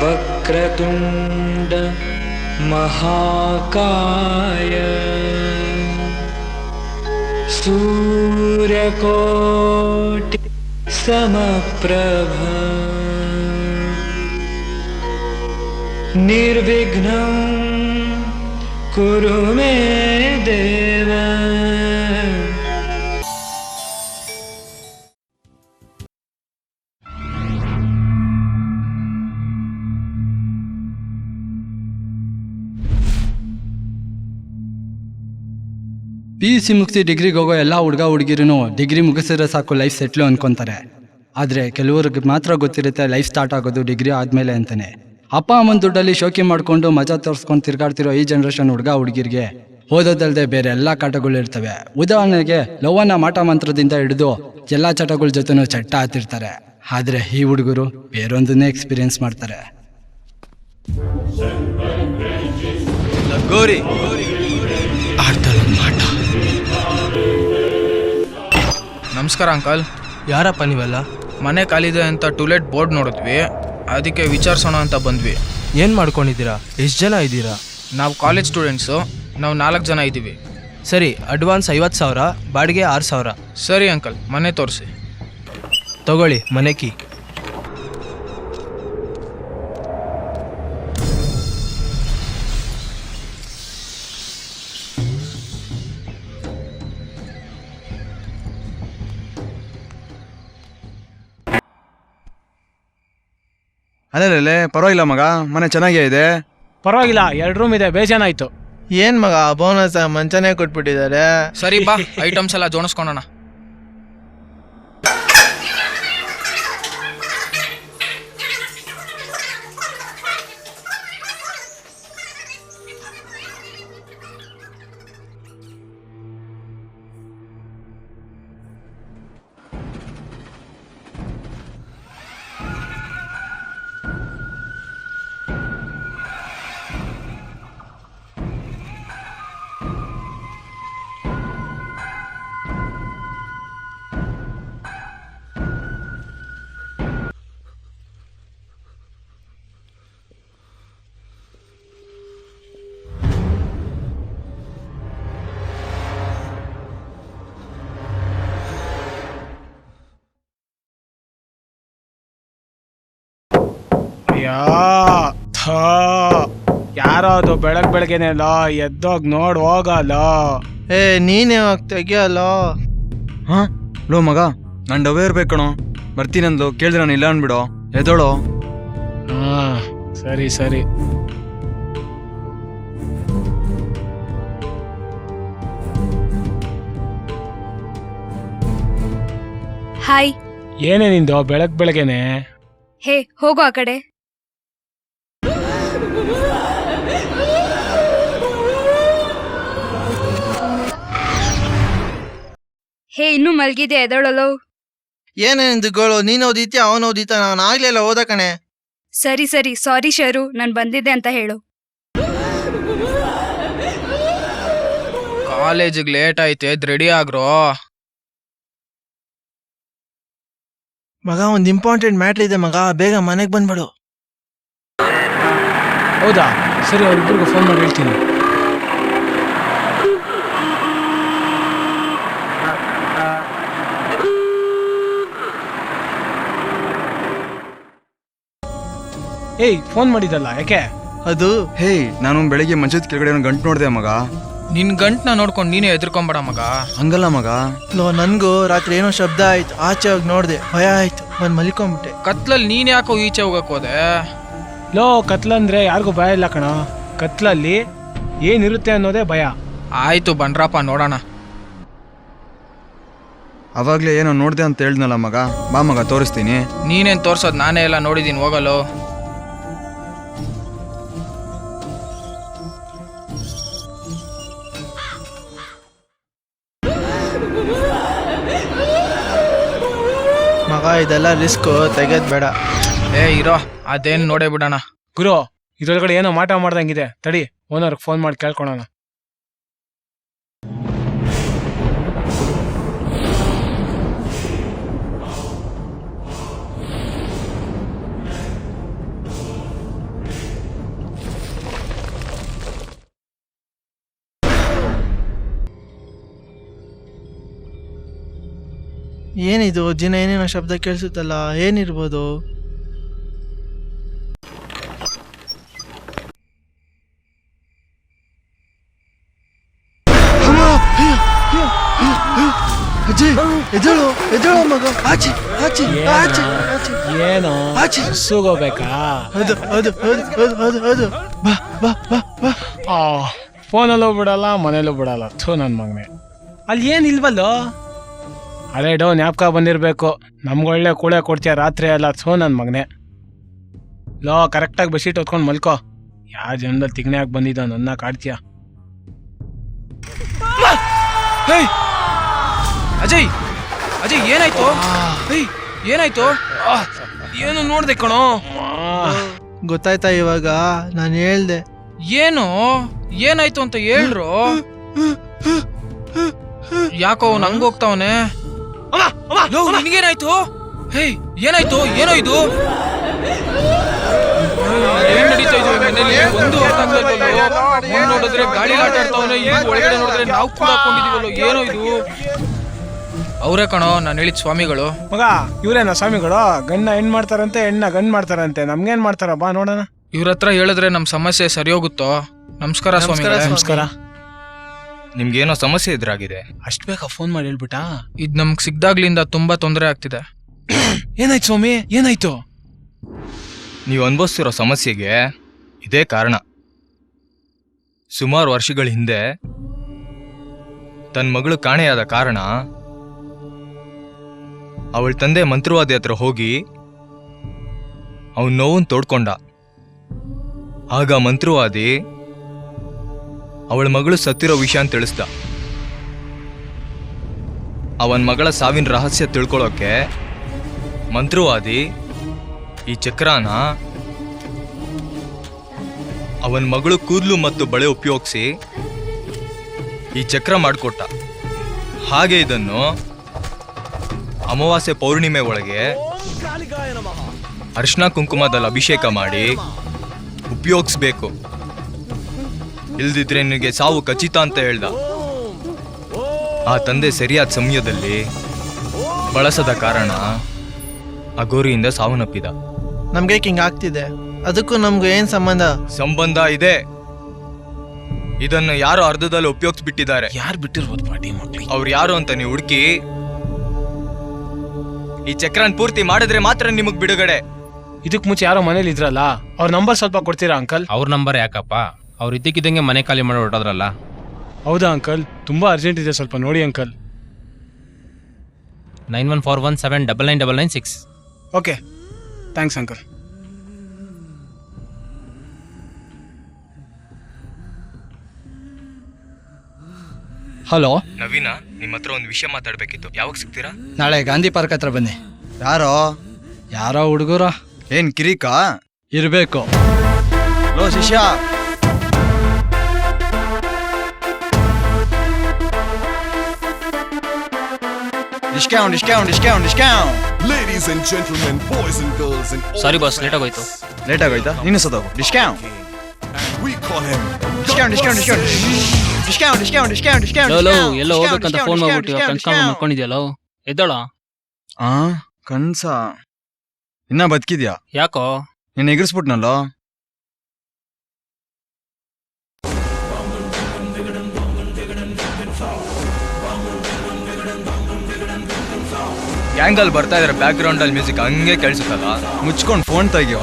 वक्रतुंड महाकाय सूर्यकोटि समप्रभ निर्विघ्नं कुरु मे देव. PUC ಮುಗಿಸಿ ಡಿಗ್ರಿಗೆ ಹೋಗೋ ಎಲ್ಲ ಹುಡುಗ ಹುಡುಗಿರೂ ಡಿಗ್ರಿ ಮುಗಿಸಿದ್ರೆ ಸಾಕು ಲೈಫ್ ಸೆಟ್ಲು ಅನ್ಕೊತಾರೆ. ಆದರೆ ಕೆಲವ್ರಿಗೆ ಮಾತ್ರ ಗೊತ್ತಿರುತ್ತೆ ಲೈಫ್ ಸ್ಟಾರ್ಟ್ ಆಗೋದು ಡಿಗ್ರಿ ಆದಮೇಲೆ ಅಂತಲೇ. ಅಪ್ಪ ಅಮ್ಮನ ದುಡ್ಡಲ್ಲಿ ಶೋಕಿ ಮಾಡಿಕೊಂಡು ಮಜಾ ತೋರಿಸ್ಕೊಂಡು ತಿರ್ಗಾಡ್ತಿರೋ ಈ ಜನ್ರೇಷನ್ ಹುಡುಗ ಹುಡುಗಿರಿಗೆ ಓದೋದಲ್ಲದೆ ಬೇರೆ ಎಲ್ಲ ಕಾಟಗಳು ಇರ್ತವೆ. ಉದಾಹರಣೆಗೆ ಲವ್ವನ್ನ ಮಾಟ ಮಂತ್ರದಿಂದ ಹಿಡಿದು ಎಲ್ಲ ಚಟಗಳ ಜೊತೆನೂ ಚಟ್ಟ ಹಾತಿರ್ತಾರೆ. ಆದರೆ ಈ ಹುಡುಗರು ಬೇರೊಂದನ್ನೇ ಎಕ್ಸ್ಪೀರಿಯನ್ಸ್ ಮಾಡ್ತಾರೆ. ಗೌರಿ ಮಾಟ. ನಮಸ್ಕಾರ ಅಂಕಲ್. ಯಾರಪ್ಪ ನೀವೆಲ್ಲ? ಮನೆ ಖಾಲಿದೆ ಅಂತ ಟೂಲೆಟ್ ಬೋರ್ಡ್ ನೋಡಿದ್ವಿ, ಅದಕ್ಕೆ ವಿಚಾರಿಸೋಣ ಅಂತ ಬಂದ್ವಿ. ಏನು ಮಾಡ್ಕೊಂಡಿದ್ದೀರಾ? ಎಷ್ಟು ಜನ ಇದ್ದೀರಾ? ನಾವು ಕಾಲೇಜ್ ಸ್ಟೂಡೆಂಟ್ಸು, ನಾವು 4 ಜನ ಇದ್ದೀವಿ. ಸರಿ, ಅಡ್ವಾನ್ಸ್ 50,000, ಬಾಡಿಗೆ 6,000. ಸರಿ ಅಂಕಲ್, ಮನೆ ತೋರಿಸಿ. ತಗೊಳ್ಳಿ ಮನೆ ಕೀ. ಅಲ್ಲೇ ಪರವಾಗಿಲ್ಲ ಮಗ, ಮನೆ ಚೆನ್ನಾಗೇ ಇದೆ. ಪರವಾಗಿಲ್ಲ, 2 ರೂಮ್ ಇದೆ, ಬೇಜಾನಾಯ್ತು. ಏನ್ ಮಗ ಬೋನಸ್ ಮಂಚನೆ ಕೊಟ್ಬಿಟ್ಟಿದ್ದಾರೆ. ಸರಿ ಬಾ, ಐಟಮ್ಸ್ ಎಲ್ಲ ಜೋಡಿಸ್ಕೊಳೋಣ. ಯಾರೋ ಅದು ಬೆಳಗ್ಗೆನೆಲ್ಲ ಎದ್ದೋಗ್ ನೋಡ್ ಹೋಗಲ್ಲ. ನೀನೇ ತೆಗಿಯಲ್ಲ. ಹಾ ಲೋ ಮಗ, ನಾನು ಡವೇ ಇರ್ಬೇಕು ಕಣೋ. ಬರ್ತೀನಂದ್ಲು, ಕೇಳಿದ್ರೆ ನಾನು ಇಲ್ಲ ಅನ್ಬಿಡೋ. ಎದೋಳೋ. ಸರಿ ಸರಿ. ಹಾಯ್. ಏನೇ ನಿಂದು ಬೆಳಗ್ಗೆನೆ? ಹೇ ಹೋಗೋ ಆ ಕಡೆ. ಹೇ ಇನ್ನೂ ಮಲ್ಗಿದೆ, ಎದೊಳಲು. ಏನೇನಿಂದು ಗೋಳು? ನೀನ್ ಓದಿತ್ಯಾ ಅವನು ಓದಿತ? ನಾನು ಆಗ್ಲಿಲ್ಲ ಓದ ಕಣೆ. ಸರಿ ಸರಿ, ಸಾರಿ ಶರು, ನಾನು ಬಂದಿದ್ದೆ ಅಂತ ಹೇಳು. ಕಾಲೇಜಿಗೆ ಲೇಟ್ ಆಯ್ತು, ಎದ್ದು ರೆಡಿ ಆಗ್ರೋ. ಮಗ ಒಂದು ಇಂಪಾರ್ಟೆಂಟ್ ಮ್ಯಾಟ್ರ್ ಇದೆ ಮಗ, ಬೇಗ ಮನೆಗೆ ಬಂದ್ಬಿಡು. ಹೌದಾ? ಸರಿ, ಅವ್ರಿಬ್ರಿಗೂ ಫೋನ್ ಮಾಡಿ ಹೇಳ್ತೀನಿ. ಏಯ್, ಫೋನ್ ಮಾಡಿದಲ್ಲ, ಯಾಕೆ? ಅದು ಹೇ, ನಾನು ಬೆಳಿಗ್ಗೆ ಮಂಚದ ಕೆಳಗಡೆ ಗಂಟು ನೋಡಿದೆ ಮಗ. ನಿನ್ ಗಂಟ್ನ ನೋಡ್ಕೊಂಡು ನೀನೇ ಎದ್ರಕೊಂಬೇಡ ಮಗ. ಹಂಗಲ್ಲ ಮಗ. ನನ್ಗೂ ರಾತ್ರಿ ಏನೋ ಶಬ್ದ ಆಯ್ತು, ಆಚೆ ಹೋಗಿ ನೋಡ್ದೆ, ಭಯ ಆಯ್ತು, ಬಂದು ಮಲಿಕೊಂಡ್ಬಿಟ್ಟೆ. ಕತ್ಲಲ್ಲಿ ನೀನ್ ಯಾಕೋ ಈಚೆ ಹೋಗಕ್ ಹೋದೆ? ಲೋ, ಕತ್ಲಂದ್ರೆ ಯಾರಿಗೂ ಭಯ ಇಲ್ಲ ಕಣ. ಕತ್ಲಲ್ಲಿ ಏನಿರುತ್ತೆ ಅನ್ನೋದೇ ಭಯ. ಆಯ್ತು ಬನ್ರಪ್ಪ, ನೋಡೋಣ. ಅವಾಗ್ಲೇ ಏನೋ ನೋಡ್ದೆ ಅಂತ ಹೇಳ್ದನಲ್ಲ ಮಗ. ಬಾ ಮಗ, ತೋರಿಸ್ತೀನಿ. ನೀನೇನ್ ತೋರ್ಸೋದ್, ನಾನೇ ಎಲ್ಲ ನೋಡಿದೀನಿ, ಹೋಗಲು. ಮಗ ಇದೆಲ್ಲ ರಿಸ್ಕ್, ತೆಗೆದ್ ಬೇಡ. ಇರೋ, ಅದೇನ್ ನೋಡೇ ಬಿಡೋಣ. ಗುರು, ಇದ್ರೊಳಗಡೆ ಏನೋ ಮಾಟ ಮಾಡ್ದಂಗಿದೆ, ತಡಿ ಓನರ್ಗೆ ಫೋನ್ ಮಾಡಿ ಕೇಳ್ಕೊಳೋಣ. ಏನಿದು ದಿನ ಏನೇನೋ ಶಬ್ದ ಕೇಳಿಸುತ್ತಲ್ಲ, ಏನಿರ್ಬೋದು? ಅಜಯ್, ಎದ್ದೇಳು ಎದ್ದೇಳು ಮಗ. ಆಚೆ ಆಚೆ ಆಚೆ ಆಚೆ. ಏನೋ ಆಚೆ. ಸುಗೋಬೇಕಾ? ಅದು ಅದು ಅದು ಅದು ಅದು ಅದು ಬಾ ಬಾ ಬಾ ಬಾ. ಫೋನಲ್ಲೂ ಬಿಡಲ್ಲ, ಮನೇಲೂ ಬಿಡಲ್ಲ. ಥೂ ನನ್ನ ಮಗನೇ. ಅಲ್ಲಿ ಏನು ಇಲ್ವಲ್ಲೋ? ಅದೇ ಡೋ ಜ್ಞಾಪಕ ಬಂದಿರಬೇಕು. ನಮ್ಗೊಳ್ಳೆ ಕೂಳೆ ಕೊಡ್ತೀಯ ರಾತ್ರಿ ಎಲ್ಲ. ಥೂ ನನ್ನ ಮಗನೇ. ಲೋ ಕರೆಕ್ಟಾಗಿ ಬೆಡ್ಶೀಟ್ ಹೊತ್ಕೊಂಡು ಮಲ್ಕೋ. ಯಾವ ಜನದಲ್ಲಿ ತಿಗ್ನೆಯಾಗಿ ಬಂದಿದ್ದ ನನ್ನ ಕಾಡ್ತೀಯ? ಹೇಯ್ ಅಜಯ್, ಅಜಯ್ ಏನಾಯ್ತು? ಹೇಯ್ ಏನಾಯ್ತು? ಏನು ನೋಡ್ದೆ ಕಣೋ? ಗೊತ್ತಾಯ್ತಾ ಇವಾಗ? ನಾನು ಹೇಳ್ದೆ. ಏನು ಏನಾಯ್ತು ಅಂತ ಹೇಳ್ರು. ಯಾಕೋ ಅವ್ನು ಹಂಗ ಹೋಗ್ತಾವನೆ? ನಿನಗೇನಾಯ್ತು? ಹೇಯ್ ಏನಾಯ್ತು? ಏನೋ ಇದು? ಏನ್ ನಡೀತಾ ಇದೆ ಮನೇಲಿ? ಒಂದು ಅರ್ಥ ಆಗ್ತಿಲ್ವಲ್ಲೋ. ಮುಂದ್ ನೋಡಿದ್ರೆ ಗಾಳಿ ಆಟ ಆಡ್ತಾವನೆ, ಈಗ ಒಳಗಡೆ ನೋಡಿದ್ರೆ ನಾವು ಕೂಡ ಹಾಕೊಂಡಿದೀವಲ್ಲೋ. ಏನೋ ಇದು? ಅವರೇ ಕಣೋ ನಾನು ಹೇಳಿದ ಸ್ವಾಮಿಗಳು. ಮಗ ಇವ್ರೇನ ಸ್ವಾಮಿಗಳು? ಗಂಡ ಹೆಣ್ ಮಾಡ್ತಾರಂತೆ, ಹೆಣ್ಣ ಗಂಡ್ ಮಾಡ್ತಾರಂತೆ. ನಮ್ಗೇನ್ ಮಾಡ್ತಾರ? ಬಾ ನೋಡೋಣ. ಇವ್ರ ಹತ್ರ ಹೇಳಿದ್ರೆ ನಮ್ ಸಮಸ್ಯೆ ಸರಿ ಹೋಗುತ್ತೋ? ನಮಸ್ಕಾರ ಸ್ವಾಮಿಗಳೇ. ನಮಸ್ಕಾರ. ನಿಮ್ಗೇನೋ ಸಮಸ್ಯೆ ಎದುರಾಗಿದೆ. ಅಷ್ಟ್ ಬೇಗ ಫೋನ್ ಮಾಡಿ ಹೇಳ್ಬಿಟ್ಟ? ಇದ್ ನಮ್ಗ್ ಸಿಗ್ದಾಗ್ಲಿಂದ ತುಂಬಾ ತೊಂದರೆ ಆಗ್ತಿದೆ. ಏನಾಯ್ತು ಸ್ವಾಮಿ? ಏನಾಯ್ತು? ನೀವು ಅನುಭವಿಸ್ತಿರೋ ಸಮಸ್ಯೆಗೆ ಇದೇ ಕಾರಣ. ಸುಮಾರು ವರ್ಷಗಳ ಹಿಂದೆ ತನ್ನ ಮಗಳು ಕಾಣೆಯಾದ ಕಾರಣ ಅವಳ ತಂದೆ ಮಂತ್ರವಾದಿ ಹತ್ರ ಹೋಗಿ ಅವನ ನೋವನ್ನು ತೋಡ್ಕೊಂಡ. ಆಗ ಮಂತ್ರವಾದಿ ಅವಳ ಮಗಳು ಸತ್ತಿರೋ ವಿಷಯ ಅಂತ ತಿಳಿಸ್ದ. ಅವನ ಮಗಳ ಸಾವಿನ ರಹಸ್ಯ ತಿಳ್ಕೊಳ್ಳೋಕೆ ಮಂತ್ರವಾದಿ ಈ ಚಕ್ರಾನ ಅವನ ಮಗಳು ಕೂದಲು ಮತ್ತು ಬಳೆ ಉಪಯೋಗಿಸಿ ಈ ಚಕ್ರ ಮಾಡಿಕೊಟ್ಟ. ಹಾಗೆ ಇದನ್ನು ಅಮಾವಾಸ್ಯೆ ಪೌರ್ಣಿಮೆ ಒಳಗೆ ಅರಿಶಿನ ಕುಂಕುಮದಲ್ಲಿ ಅಭಿಷೇಕ ಮಾಡಿ ಉಪಯೋಗಿಸ್ಬೇಕು, ಇಲ್ದಿದ್ರೆ ನಿನಗೆ ಸಾವು ಖಚಿತ ಅಂತ ಹೇಳ್ದ. ಆ ತಂದೆ ಸರಿಯಾದ ಸಮಯದಲ್ಲಿ ಬಳಸದ ಕಾರಣ ಅಗೋರಿಯಿಂದ ಸಾವನ್ನಪ್ಪಿದ. ನಮ್ಗೆ ಹಿಂಗ ಆಗ್ತಿದೆ, ಅದಕ್ಕೂ ನಮ್ಗೂ ಏನ್ ಸಂಬಂಧ? ಸಂಬಂಧ ಇದೆ. ಇದನ್ನು ಯಾರೋ ಅರ್ಧದಲ್ಲಿ ಉಪಯೋಗಿಸ್ಬಿಟ್ಟಿದ್ದಾರೆ. ಯಾರು ಬಿಟ್ಟಿರ್ಬೋದು ಪಾಟಿ ಮಕ್ಳು? ಅವ್ರು ಯಾರು ಅಂತ ನೀವು ಹುಡುಕಿ ಈ ಚಕ್ರನ್ ಪೂರ್ತಿ ಮಾಡಿದ್ರೆ ಮಾತ್ರ ನಿಮಗ್ ಬಿಡುಗಡೆ. ಇದಕ್ ಮುಂಚೆ ಯಾರೋ ಮನೇಲಿ ಇದ್ರಲ್ಲ, ಅವ್ರ ನಂಬರ್ ಸ್ವಲ್ಪ ಕೊಡ್ತೀರಾ ಅಂಕಲ್? ಅವ್ರ ನಂಬರ್ ಯಾಕಪ್ಪ? ಅವ್ರು ಇದ್ದಕ್ಕಿದ್ದಂಗೆ ಮನೆ ಖಾಲಿ ಮಾಡಿ ಹೊರಟೋದ್ರಲ್ಲ. ಹೌದಾ ಅಂಕಲ್? ತುಂಬಾ ಅರ್ಜೆಂಟ್ ಇದೆ, ಸ್ವಲ್ಪ ನೋಡಿ uncle. 9141799996. Okay, thanks uncle. Hello, Naveena, ನಿಮ್ಮ ಹತ್ರ ಒಂದು ವಿಷಯ ಮಾತಾಡ್ಬೇಕಿತ್ತು. ಯಾವಾಗ ಸಿಗ್ತೀರಾ? ನಾಳೆ ಗಾಂಧಿ ಪಾರ್ಕ್ ಹತ್ರ ಬನ್ನಿ. ಯಾರೋ ಯಾರೋ ಹುಡುಗರ ಏನ್ ಕಿರಿಕಾ ಇರಬೇಕು. ಲೋ ಶಿಷ್ಯ, discount discount discount discount. Ladies and gentlemen, boys and girls and all sorry boss, late ಆಗೋಯ್ತು. ಲೇಟ್ ಆಗೋಯ್ತಾ? ನೀನು ಸದವು discount we call him discount discount discount discount discount discount discount. ಎಲ್ಲೋ ಹೋಗ್ಬೇಕಂತ ಫೋನ್ ಮಾಡ್ಬಿಟ್ಟು ಕನ್ಫರ್ಮ್ ಮಾಡ್ಕೊಂಡಿದ್ಯಲ್ಲ, ಎದ್ದೋಳ. ಕನ್ಸ ಇನ್ನ ಬದುಕಿದ್ಯಾ? ಯಾಕೋ? ನೀನು ಎಗರಿಸ್ಬಿಟ್ನಲ್ಲೋ. ಗ್ಯಾಂಗಲ್ ಬರ್ತಾ ಇದ್ರೆ ಬ್ಯಾಕ್ ಗ್ರೌಂಡ್ ಅಲ್ಲಿ ಮ್ಯೂಸಿಕ್ ಹಂಗೆ ಕೇಳಿಸುತ್ತಲ್ಲ. ಮುಚ್ಕೊಂಡು ಫೋನ್ ತೆಗಿಯೋ.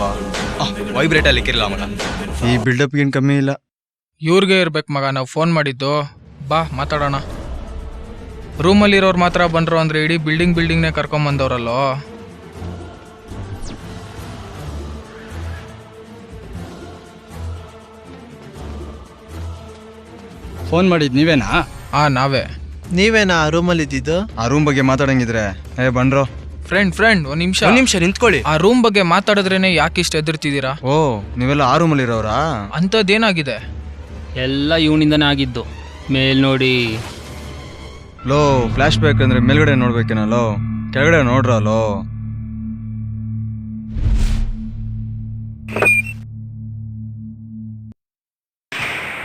ವೈಬ್ರೇಟ್ ಅಲ್ಲಿ ಇಕ್ಕಿರಲ್ಲ ಮಗ. ಈ ಬಿಲ್ಡಪ್ ಏನ್ ಕಮ್ಮಿ ಇಲ್ಲ. ಇವ್ರಿಗೆ ಇರ್ಬೇಕು ಮಗ ನಾವು ಫೋನ್ ಮಾಡಿದ್ದು. ಬಾ ಮಾತಾಡೋಣ. ರೂಮಲ್ಲಿರೋರು ಮಾತ್ರ ಬಂದ್ರು ಅಂದ್ರೆ ಇಡೀ ಬಿಲ್ಡಿಂಗ್ನೇ ಕರ್ಕೊಂಬಂದವ್ರಲ್ಲೋ. ಫೋನ್ ಮಾಡಿದ್ ನೀವೇನಾ? ನಾವೇ. ನೀವೇನಾ ಆ ರೂಮಲ್ಲಿ ಇದ್ದಿದ್ದು? ಆ ರೂಮ್ ಬಗ್ಗೆ ಮಾತಾಡಂಗಿದ್ರೆ ಬನ್ರೋ. ಫ್ರೆಂಡ್ ಒಂದ್ ನಿಮಿಷ ನಿಂತ್ಕೊಳ್ಳಿ. ಆ ರೂಮ್ ಬಗ್ಗೆ ಮಾತಾಡಿದ್ರೇನೆ ಯಾಕೆ ಇಷ್ಟ ಎದುರ್ತಿದ್ದೀರಾ? ಓ, ನೀವೆಲ್ಲ ಆ ರೂಮಲ್ಲಿ ಇರೋರಾ? ಅಂಥದ್ದೇನಾಗಿದೆ? ಎಲ್ಲ ಇವನಿಂದನೇ ಆಗಿದ್ದು. ಮೇಲ್ ನೋಡಿ. ಲೋ, ಫ್ಲಾಶ್ ಬ್ಯಾಕ್ ಅಂದ್ರೆ ಮೇಲ್ಗಡೆ ನೋಡ್ಬೇಕೇನಲ್ಲೋ, ಕೆಳಗಡೆ ನೋಡ್ರಲ್ಲೋ.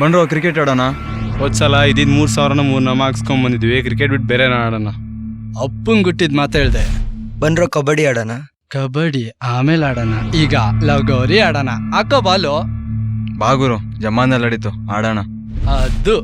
ಬನ್ರೋ, ಕ್ರಿಕೆಟ್ ಆಡೋಣ. ಹೋದ್ಸಲ ಇದಿದ್ದು 3,000 3 ಹಾಕ್ಸ್ಕೊಂಡ್ ಬಂದಿದ್ವಿ. ಕ್ರಿಕೆಟ್ ಬಿಟ್ಟು ಬೇರೆ ಆಡೋಣ. ಅಪ್ಪಂಗ್ ಗುಟ್ಟಿದ್ ಮಾತು ಹೇಳ್ದೆ. ಬಂದ್ರೋ ಕಬಡ್ಡಿ ಆಡೋಣ. ಕಬಡ್ಡಿ ಆಮೇಲೆ ಆಡೋಣ, ಈಗ ಲಗೋರಿ ಆಡೋಣ. ಹಾಕೋ ಬಾಲು. ಬಾಗುರು ಜಮಾನಲ್ಲಿ ಅಡಿತು ಆಡೋಣ. ಅದು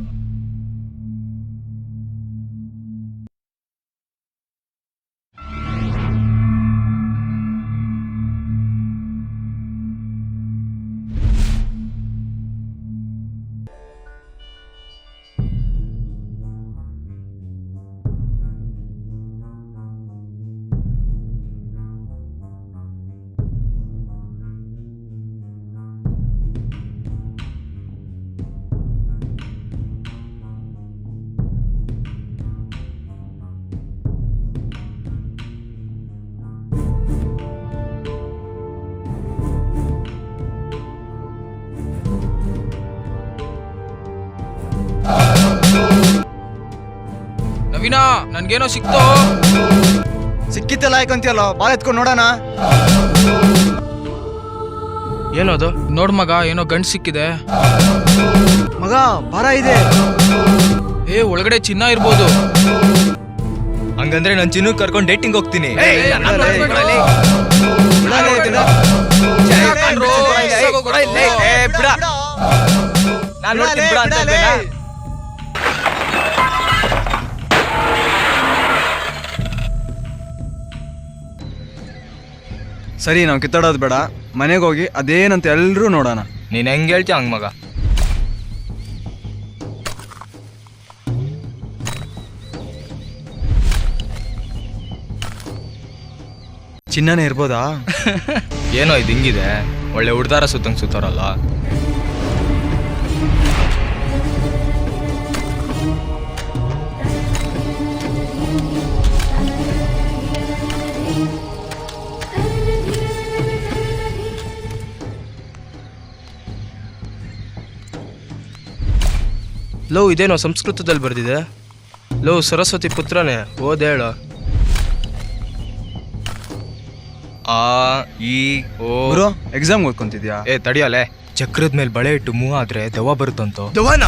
ನವೀನ, ನನ್ಗೇನೋ ಸಿಕ್ತೋ. ಸಿಕ್ಕಿದ್ದೆಲ್ಲ ಯಾಕಂತೀಯಲ್ಲ, ಬಾಲ್ ಎತ್ಕೊಂಡು ನೋಡೋಣ. ಏನದು? ನೋಡ್ ಮಗ, ಏನೋ ಗಂಡ್ ಸಿಕ್ಕಿದೆ. ಮಗ ಭಾರ ಇದೆ. ಒಳಗಡೆ ಚಿನ್ನ ಇರ್ಬೋದು. ಹಂಗಂದ್ರೆ ನಾನು ಚಿನ್ನು ಕರ್ಕೊಂಡು ಡೇಟಿಂಗ್ ಹೋಗ್ತೀನಿ. ಸರಿ, ನಾವು ಕಿತ್ತಾಡೋದು ಬೇಡ, ಮನೆಗೆ ಹೋಗಿ ಅದೇನಂತ ಎಲ್ಲರೂ ನೋಡೋಣ. ನೀನ್ ಹೆಂಗ್ ಹೇಳ್ತೀಯ ಹಂಗ್ ಮಗ. ಚಿನ್ನನೇ ಇರ್ಬೋದಾ? ಏನೋ ಇದು ಹಿಂಗಿದೆ, ಒಳ್ಳೆ ಹುಡ್ದಾರ ಸುತ್ತಂಗ್ ಸುತ್ತಾರಲ್ಲ. ಲೋ, ಇದೇನೋ ಸಂಸ್ಕೃತದಲ್ಲಿ ಬರ್ದಿದೆ. ಲೋ, ಸರಸ್ವತಿ ಪುತ್ರನೇ, ಓದೇಳು. ಆ ಈ ಓ. Bro, exam ಓದ್ಕೊಂತಿದ್ಯಾ? ತಡಿಯಲ್ಲೇ, ಚಕ್ರದ ಮೇಲೆ ಬಳೆ ಇಟ್ಟು ಮೂವ್ ಆದ್ರೆ ದೆವ್ವ ಬರುತ್ತಂತ. ದವಾನ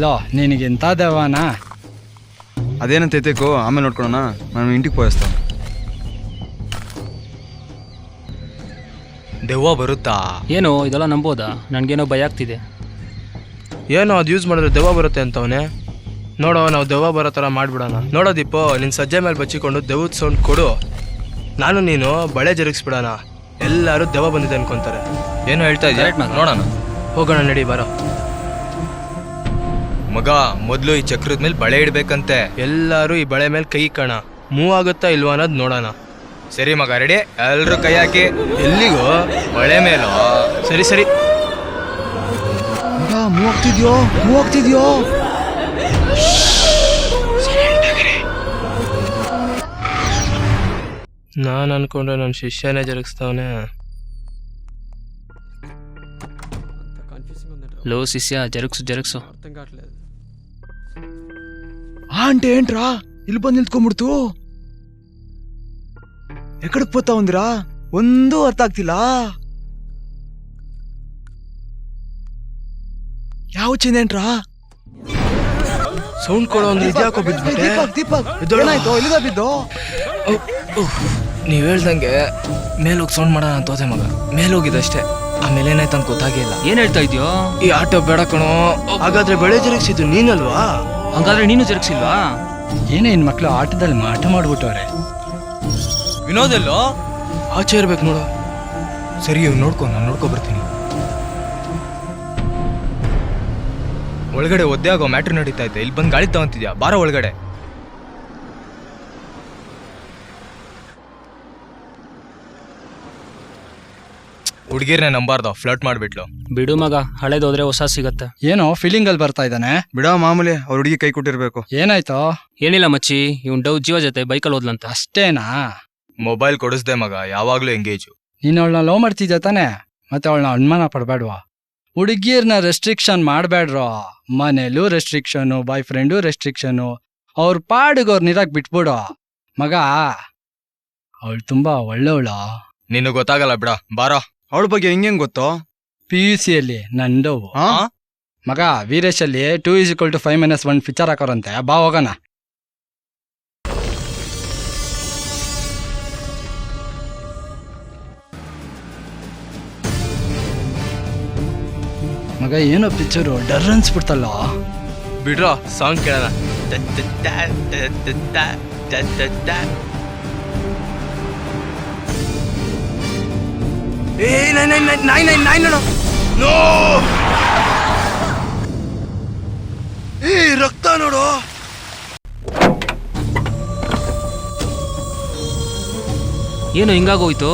ಲೋ, ನಿನಗೆಂತ ದವಾನ? ಅದೇನಂತ ಎತ್ತೇಕೋ, ಆಮೇಲೆ ನೋಡ್ಕೊಳೋಣ. ನಾನು ಇಂಟಿಗೆ ಪೋಯಿಸ್ತಾವ. ದೆವ್ವ ಬರುತ್ತಾ? ಏನೋ ಇದೆಲ್ಲ ನಂಬೋದಾ? ನನ್ಗೇನೋ ಭಯ ಆಗ್ತಿದೆ. ಏನೋ ಅದು ಯೂಸ್ ಮಾಡಿದ್ರೆ ದೆವ್ವ ಬರುತ್ತೆ ಅಂತವನೇ. ನೋಡೋ, ನಾವು ದೆವ್ವ ಬರೋ ಥರ ಮಾಡ್ಬಿಡೋಣ. ನೋಡೋ ದೀಪೋ, ನಿನ್ನ ಸಜ್ಜೆ ಮೇಲೆ ಬಚ್ಚಿಕೊಂಡು ದೆವ್ವದ ಸೌಂಡ್ ಕೊಡು. ನಾನು ನೀನು ಬಳೆ ಜರುಗಿಸ್ಬಿಡೋಣ. ಎಲ್ಲರೂ ದೆವ್ವ ಬಂದಿದೆ ಅನ್ಕೊಂತಾರೆ. ಏನು ಹೇಳ್ತಾ ಇದ್ಯಾ? ನೋಡೋಣ. ಹೋಗೋಣ, ನಡಿ ಬರೋ. ಮಗ, ಮೊದ್ಲು ಈ ಚಕ್ರದ ಮೇಲೆ ಬಳೆ ಇಡ್ಬೇಕಂತೆ. ಎಲ್ಲರೂ ಈ ಬಳೆ ಮೇಲೆ ಕೈ ಕಣ ಮೂವ್ ಆಗುತ್ತಾ ಇಲ್ವಾ ಅನ್ನೋದು ನೋಡೋಣ. ಸರಿ ಮಗ, ರೆಡಿ? ಎಲ್ರು ಕೈ ಹಾಕಿ. ಎಲ್ಲಿಗೋ? ಬಳೆ ಮೇಲೋ. ಸರಿ ಸರಿ. ಮೂವ್ ಆಗ್ತಿದ್ಯೋ. ನಾನು ಅನ್ಕೊಂಡ್ರೆ ನನ್ನ ಶಿಷ್ಯನೇ ಜರುಗಿಸ್ತಾವನೆ. ಲೋ ಶಿಷ್ಯ, ಜರುಗ್ಸು. అంటే ఏంట్రా ಇಲ್ಲಿ ಬಂದು ನಿಂತ್ಕೊಂಡ್ಬಿಡ್ತು. ಎಕಡಕ್ పోతా ఉందిరా? ಒಂದು ಅರ್ಥ ಆಗ್ತಿಲ್ಲ. ಯಾವ ಚಿನ್ನೇನ್ರಾ? ಸೌಂಡ್ ಕೊಡೋ ಒಂದು ಇದ್ಯಾಕೋ ಬಿದ್ಬಿಟ್ಟೆ. ದೀಪಕ್ ಏನಾಯ್ತು? ಎಲ್ಲಿದ ಬಿದ್ದು? ನೀವ್ ಹೇಳ್ದಂಗೆ ಮೇಲೋಗಿ ಸೌಂಡ್ ಮಾಡೋಣ ಅಂತ ಹೋದೆ ಮಗ. ಮೇಲೋಗಿದಷ್ಟೇ, ಆಮೇಲೆ ಏನಾಯ್ತು ಅಂತ ಗೊತ್ತಾಗೇ ಇಲ್ಲ. ಏನ್ ಹೇಳ್ತಾ ಇದ್ಯೋ? ಈ ಆಟೋ ಬೇಡ ಕಣೋ. ಹಾಗಾದ್ರೆ ಬಳೆ ಜರುಗಿಸಿದ್ದು ನೀನಲ್ವಾ? ಹಂಗಾದ್ರೆ ನೀನು ಜರುಗಿಸಿಲ್ವಾ? ಏನೇ ಇನ್ ಮಕ್ಳು ಆಟದಲ್ಲಿ ಮಾಟ ಮಾಡ್ಬಿಟ್ಟವ್ರೆ. ವಿನೋದಲ್ಲೋ ಆಚೆ ಇರ್ಬೇಕು ನೋಡು. ಸರಿ, ನಾನು ನೋಡ್ಕೊ ಬರ್ತೀನಿ. ಒಳಗಡೆ ಒದ್ದೆ ಆಗೋ ಮ್ಯಾಟ್ರ್ ನಡೀತಾ ಇದ್ದೆ. ಇಲ್ಲಿ ಬಂದು ಗಾಳಿ ತಗೊಂತಿದ್ಯಾ? ಬಾರೋ ಒಳಗಡೆ. ಹುಡುಗಿರ್ನೇ ನಂಬಾರ್ದು, ಫ್ಲರ್ಟ್ ಮಾಡ್ಬಿಟ್ಲು. ಬಿಡು ಮಗ, ಹಳೇದೋದ್ರೆ ಹೊಸ ಸಿಗತ್ತೆ. ಏನೋ ಫೀಲಿಂಗ್ ಅಲ್ಲಿ ಬರ್ತಾ ಇದ್ದಾನೆ. ಬಿಡ, ಮಾಮೂಲಿ. ಅವ್ರ ಹುಡುಗಿ ಕೈ ಕೊಟ್ಟಿರ್ಬೇಕು. ಏನಾಯ್ತೋ? ಏನಿಲ್ಲ ಮಚ್ಚಿ, ಇವ್ನ್ ಡವ್ ಜೀವ ಜೊತೆ ಬೈಕಲ್ಲಿ ಹೋದ್ಲಂತ. ಅಷ್ಟೇನಾ? ಮೊಬೈಲ್ ಕೊಡಿಸ್ದೆ ಮಗ, ಯಾವಾಗ್ಲೂ ಎಂಗೇಜು. ನೀನ್ ಅವಳನ್ನ ಲವ್ ಮಾಡ್ತಿದ್ಯ ತಾನೆ? ಮತ್ತೆ ಅವಳನ್ನ ಅನುಮಾನ ಪಡ್ಬೇಡ್ವಾ? ಹುಡುಗಿಯರ್ನ ರೆಸ್ಟ್ರಿಕ್ಷನ್ ಮಾಡ್ಬೇಡ್ರೋ. ಮನೇಲೂ ರೆಸ್ಟ್ರಿಕ್ಷನು, ಬಾಯ್ ಫ್ರೆಂಡು ರೆಸ್ಟ್ರಿಕ್ಷನು. ಅವ್ರ ಪಾಡಿಗೆ ಅವ್ರ ನೀರಾಕ್ ಬಿಟ್ಬಿಡು ಮಗ. ಅವಳು ತುಂಬಾ ಒಳ್ಳೆವಳು. ನಿನಗೆ ಗೊತ್ತಾಗಲ್ಲ ಬಿಡ, ಬಾರೋ. ಅವಳ ಬಗ್ಗೆ ಹೆಂಗ್ ಗೊತ್ತೋ? PUC ಅಲ್ಲಿ ನಂದವು ಮಗ. ವೀರೇಶ್ ಅಲ್ಲಿ 2 = 5 - 1 ಪಿಕ್ಚರ್ ಹಾಕೋರಂತೆ. ಬಾ ಹೋಗೋಣ. ಮಗ ಏನೋ ಪಿಕ್ಚರು ಡರ್ ಅನ್ಸ್ಬಿಡ್ತಲ್ಲ. ಬಿಡ್ರೋ ಸಾಂಗ್ ಕೇಳೋಣ. ನಾಯಿ ನೋಡು. ನೋ ರಕ್ತ ನೋಡು. ಏನು ಹಿಂಗಾಗೋಯ್ತು?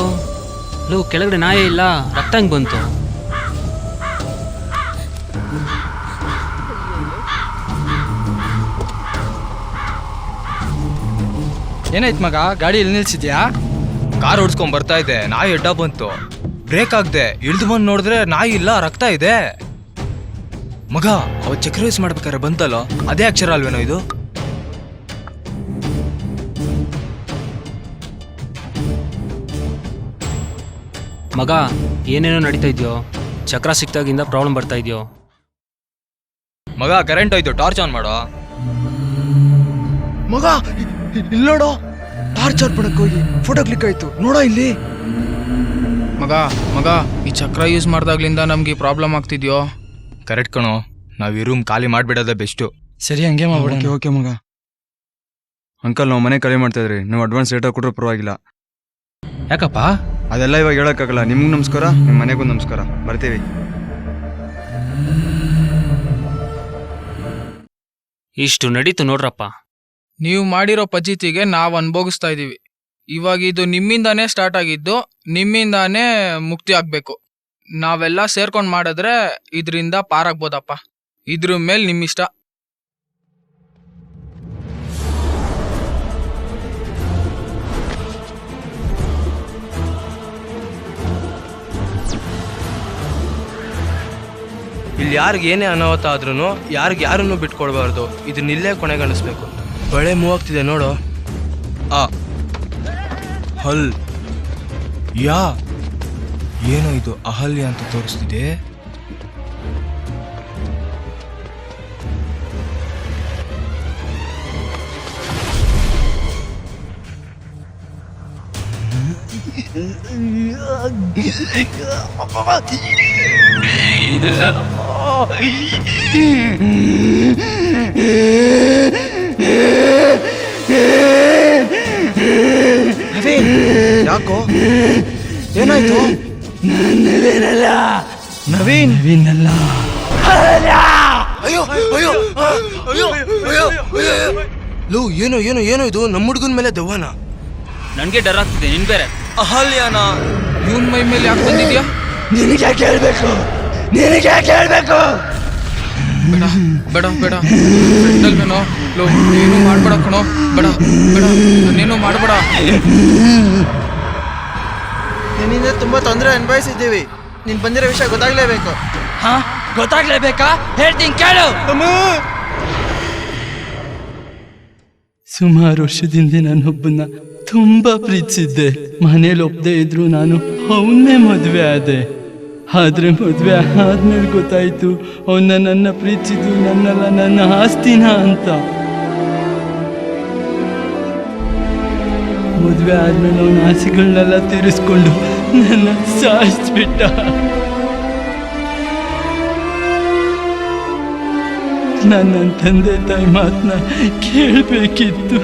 ಲೋ ಕೆಳಗಡೆ ನಾಯೇ ಇಲ್ಲ, ರಕ್ತ ಹೆಂಗ್ ಬಂತು? ಏನಾಯ್ತು ಮಗ, ಗಾಡಿ ಇಲ್ಲಿ ನಿಲ್ಸಿದ್ಯಾ? ಕಾರ್ ಓಡಿಸ್ಕೊಂಡ್ ಬರ್ತಾ ಇದ್ದೆ, ನಾಯಿ ಅಡ್ಡ ಬಂತು, ಬ್ರೇಕ್ ಆಗ್ದೆ, ಇಳ್ದು ಬಂದು ನೋಡಿದ್ರೆ ನಾಯಿ ಇಲ್ಲ, ರಕ್ತ ಇದೆ. ಮಗ ಅವತ್ತು ಚಕ್ರ ಯೂಸ್ ಮಾಡ್ಬೇಕಾದ್ರೆ ಬಂತಲ್ಲ, ಅದೇ ಅಕ್ಷರ ಅಲ್ವೇನೋ ಇದು? ಮಗ ಏನೇನೋ ನಡೀತಾ ಇದೆಯೋ, ಚಕ್ರ ಸಿಕ್ತಾಗಿಂದ ಪ್ರಾಬ್ಲಮ್ ಬರ್ತಾ ಇದೆಯೋ. ಮಗ ಕರೆಂಟ್ ಹೋಯ್ತು, ಟಾರ್ಚ್ ಆನ್ ಮಾಡೋ. ಮಗ ಇಲ್ಲಿ ನೋಡೋ, ಟಾರ್ಚ್ ಆನ್ ಮಾಡಕ್ ಹೋಗಿ ಫೋಟೋ ಕ್ಲಿಕ್ ಆಯ್ತು, ನೋಡೋ ಇಲ್ಲಿ. ಮಗ ಈ ಚಕ್ರ ಯೂಸ್ ಮಾಡ್ದಾಗ್ಲಿಂದ ನಮ್ಗೆ ಪ್ರಾಬ್ಲಮ್ ಆಗ್ತಿದ್ಯೋ. ಕರೆಕ್ಟ್ ಕಣೋ, ನಾವ್ ಈ ರೂಮ್ ಖಾಲಿ ಮಾಡ್ಬಿಡೋದೇ ಬೆಸ್ಟು. ಸರಿ ಹಂಗೆ ಮಾಡ್ಬಿಡ. ಓಕೆ ಮಗ. ಅಂಕಲ್ ನಾವು ಮನೆ ಖಾಲಿ ಮಾಡ್ತಾ ಇದ್ರಿ, ನೀವು ಅಡ್ವಾನ್ಸ್ ರೇಟಾಗಿ ಕೊಟ್ಟರು ಪರವಾಗಿಲ್ಲ. ಯಾಕಪ್ಪ? ಅದೆಲ್ಲ ಇವಾಗ ಹೇಳಕ್ಕಾಗಲ್ಲ. ನಿಮ್ಗೂ ನಮಸ್ಕಾರ, ನಿಮ್ಮ ಮನೆಗೂ ನಮಸ್ಕಾರ, ಬರ್ತೀವಿ. ಇಷ್ಟು ನಡೀತು ನೋಡ್ರಪ್ಪ. ನೀವು ಮಾಡಿರೋ ಪಜಿತಿಗೆ ನಾವು ಅನುಭವಿಸ್ತಾ ಇದೀವಿ. ಇವಾಗ ಇದು ನಿಮ್ಮಿಂದಾನೇ ಸ್ಟಾರ್ಟ್ ಆಗಿದ್ದು, ನಿಮ್ಮಿಂದಾನೇ ಮುಕ್ತಿ ಆಗ್ಬೇಕು. ನಾವೆಲ್ಲ ಸೇರ್ಕೊಂಡು ಮಾಡಿದ್ರೆ ಇದರಿಂದ ಪಾರಾಗ್ಬೋದಪ್ಪ. ಇದ್ರ ಮೇಲೆ ನಿಮ್ಮಿಷ್ಟ. ಇಲ್ಲಿ ಯಾರಿಗೆ ಏನೇ ಅನಾಹುತ ಆದ್ರೂ ಯಾರಿಗೆ ಯಾರನ್ನು ಬಿಟ್ಕೊಡ್ಬಾರ್ದು. ಇದನ್ನ ಇಲ್ಲೇ ಕೊನೆಗಾಣಿಸ್ಬೇಕು. ಬಳೆ ಮೂವ್ ಆಗ್ತಿದೆ ನೋಡು. ಆ ಹಲ್ ಯಾ ಏನೋ ಇದು ಅಹಲ್ಯ ಅಂತ ತೋರಿಸ್ತಿದೆ. ಯಾಕೋ ಏನಾಯ್ತು? ನವೀನ್ ನವೀನಲ್ಲ. ಅಯ್ಯೋ ಅಯ್ಯೋ ಅಯ್ಯೋ ಅಯ್ಯೋ ಲೋ, ಏನೋ ಏನೋ ಏನೋ ಇದು ನಮ್ಮ ಹುಡುಗನ ಮೇಲೆ ದೆವ್ವನ. ನನ್ಗೆ ಡರ್ ಆಗ್ತಿದೆ, ನಿನ್ ಬೇರೆ. ಅಹಲ್ಯಾನ ಇವನ್ ಮೈ ಮೇಲೆ ಯಾಕೆ ಬಂದಿದ್ಯಾ? ನಿನಗೆ ಕೇಳ್ಬೇಕು, ನಿನಗೆ ಕೇಳ್ಬೇಕು. ಬೇಡ ಬೇಡ ಬೇಡ ಫ್ರೆಂಡಲ್ವೇನೋ. ಲೋ ಏನು ಮಾಡ್ಬೇಡ ಕಣೋ, ಬೇಡ ಬೇಡ, ನಾನೇನು ಮಾಡ್ಬೇಡ. ನಿನ್ನಿಂದ ತುಂಬಾ ತೊಂದರೆ ಅನುಭವಿಸಿದ್ದೀವಿ. ನೀನ್ ಬಂದಿರೋ ವಿಷಯ ಗೊತ್ತಾಗ್ಲೇಬೇಕು. ಹಾ ಗೊತ್ತಾಗ್ಲೇಬೇಕಾ? ಹೇಳ್ತೀನಿ ಕೇಳು. ಸುಮಾರು ವರ್ಷದಿಂದ ನಾನೊಬ್ಬನ್ನ ತುಂಬಾ ಪ್ರೀತಿಸಿದ್ದೆ. ಮನೇಲಿ ಒಪ್ಪದೇ ಇದ್ರು ನಾನು ಅವನ್ನೇ ಮದುವೆ ಆದೆ. ಆದ್ರೆ ಮದುವೆ ಆದ್ಮೇಲೆ ಗೊತ್ತಾಯ್ತು ಅವನ್ನ ನನ್ನ ಪ್ರೀತಿಸಿದ್ದು ನನ್ನಲ್ಲ, ನನ್ನ ಆಸ್ತಿನ ಅಂತ. ಮದುವೆ ಆದ್ಮೇಲೆ ಅವನ ಆಸೆಗಳನ್ನೆಲ್ಲ ತೀರಿಸ್ಕೊಂಡು ನನ್ನ ಸಾಯಿಸ್ಬಿಟ್ಟ. ನನ್ನ ತಂದೆ ತಾಯಿ ಮಾತನ್ನ ಕೇಳಬೇಕಿತ್ತು.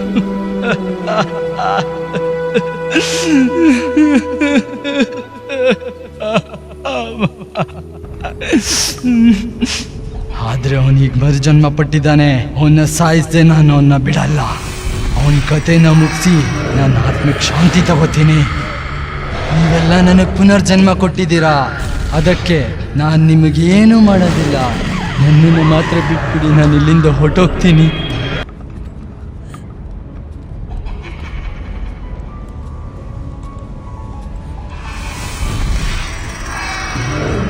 ಆದ್ರೆ ಅವನಿಗೆ ಮರು ಜನ್ಮ ಪಟ್ಟಿದ್ದಾನೆ. ಅವನ್ನ ಸಾಯಿಸ್ದೆ ನಾನು ಅವನ್ನ ಬಿಡಲ್ಲ. ಅವನ ಕಥೆನ ಮುಗಿಸಿ ನನ್ನ ಆತ್ಮಕ್ಕೆ ಶಾಂತಿ ತಗೋತೀನಿ. ನೀವೆಲ್ಲ ನನಗೆ ಪುನರ್ಜನ್ಮ ಕೊಟ್ಟಿದ್ದೀರಾ, ಅದಕ್ಕೆ ನಾನು ನಿಮಗೇನು ಮಾಡೋದಿಲ್ಲ. ನನ್ನನ್ನು ಮಾತ್ರ ಬಿಟ್ಬಿಡಿ, ನಾನು ಇಲ್ಲಿಂದ ಹೊರಟೋಗ್ತೀನಿ.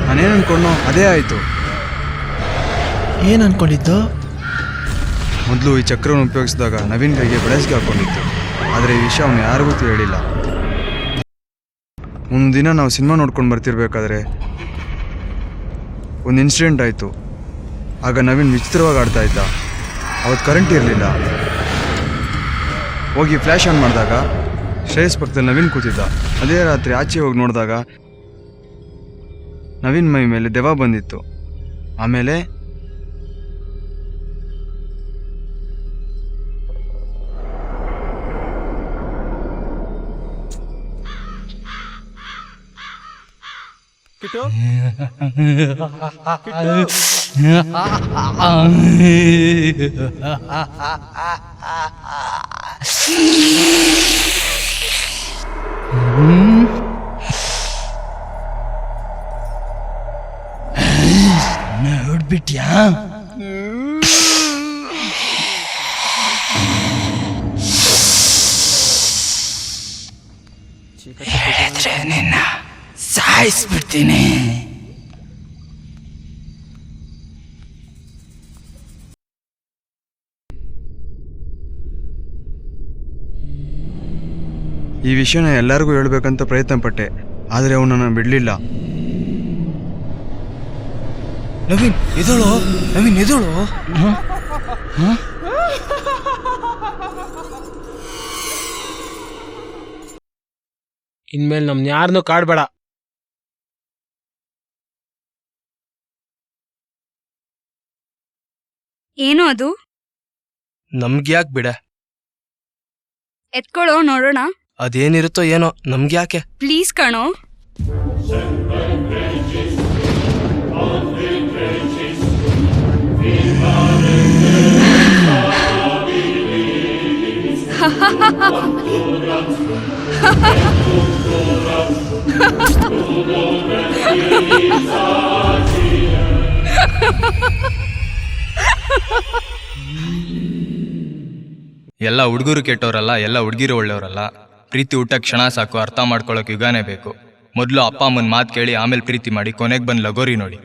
ನಾನೇನು ಅನ್ಕೊಂಡೋ ಅದೇ ಆಯ್ತು. ಏನ್ ಅನ್ಕೊಂಡಿದ್ದು? ಮೊದಲು ಈ ಚಕ್ರವನ್ನು ಉಪಯೋಗಿಸಿದಾಗ ನವೀನ್ ಕೈಗೆ ಬೆಳೆಸ್ಗೆ ಹಾಕೊಂಡಿತ್ತು. ಆದರೆ ಈ ವಿಷಯ ಅವನು ಯಾರಿಗೂ ಹೇಳಿಲ್ಲ. ಒಂದು ದಿನ ನಾವು ಸಿನಿಮಾ ನೋಡ್ಕೊಂಡು ಬರ್ತಿರ್ಬೇಕಾದ್ರೆ ಒಂದು ಇನ್ಸಿಡೆಂಟ್ ಆಯಿತು. ಆಗ ನವೀನ್ ವಿಚಿತ್ರವಾಗಿ ಆಡ್ತಾ ಇದ್ದ. ಅವತ್ತು ಕರೆಂಟ್ ಇರಲಿಲ್ಲ. ಹೋಗಿ ಫ್ಲ್ಯಾಶ್ ಆನ್ ಮಾಡಿದಾಗ ಶ್ರೇಯಸ್ ಪಕ್ಕದಲ್ಲಿ ನವೀನ್ ಕೂತಿದ್ದ. ಅದೇ ರಾತ್ರಿ ಆಚೆ ಹೋಗಿ ನೋಡಿದಾಗ ನವೀನ್ ಮೈ ಮೇಲೆ ದೆವ್ವ ಬಂದಿತ್ತು. ಆಮೇಲೆ ನೋಡ್ಬಿಟ್ಯಾ? ಹೇಳಿದ್ರೆ ನಿನ್ನ ಸಾಯಿಸ್ಬಿಡ್ತೀನಿ. ಈ ವಿಷಯನ ಎಲ್ಲರಿಗೂ ಹೇಳ್ಬೇಕಂತ ಪ್ರಯತ್ನ ಪಟ್ಟೆ, ಆದರೆ ಅವನನ್ನು ಬಿಡಲಿಲ್ಲ. ನವೀನ್ ಎದೋಳು, ನವೀನ್ ಎದೋಳು. ಇನ್ಮೇಲೆ ನಮ್ನ ಯಾರನ್ನೂ ಕಾಡ್ಬೇಡ. ಏನು ಅದು? ನಮ್ಗೆ ಯಾಕೆ ಬಿಡೆ, ಎತ್ಕೊಳ್ಳೋ ನೋಡೋಣ. ಅದೇನಿರುತ್ತೋ ಏನೋ, ನಮ್ಗೆ ಯಾಕೆ. ಪ್ಲೀಸ್ ಕಣೋ. ಎಲ್ಲ ಹುಡುಗರು ಕೆಟ್ಟವರಲ್ಲ, ಎಲ್ಲ ಹುಡುಗಿರು ಒಳ್ಳೆಯವರಲ್ಲ. ಪ್ರೀತಿ ಹುಟ್ಟ ಕ್ಷಣ ಸಾಕು, ಅರ್ಥ ಮಾಡ್ಕೊಳ್ಳೋಕೆ ಯುಗನೇ ಬೇಕು. ಮೊದಲು ಅಪ್ಪ ಅಮ್ಮನ ಮಾತು ಕೇಳಿ ಆಮೇಲೆ ಪ್ರೀತಿ ಮಾಡಿ, ಕೊನೆಗೆ ಬಂದು ಲಗೋರಿ ನೋಡಿ.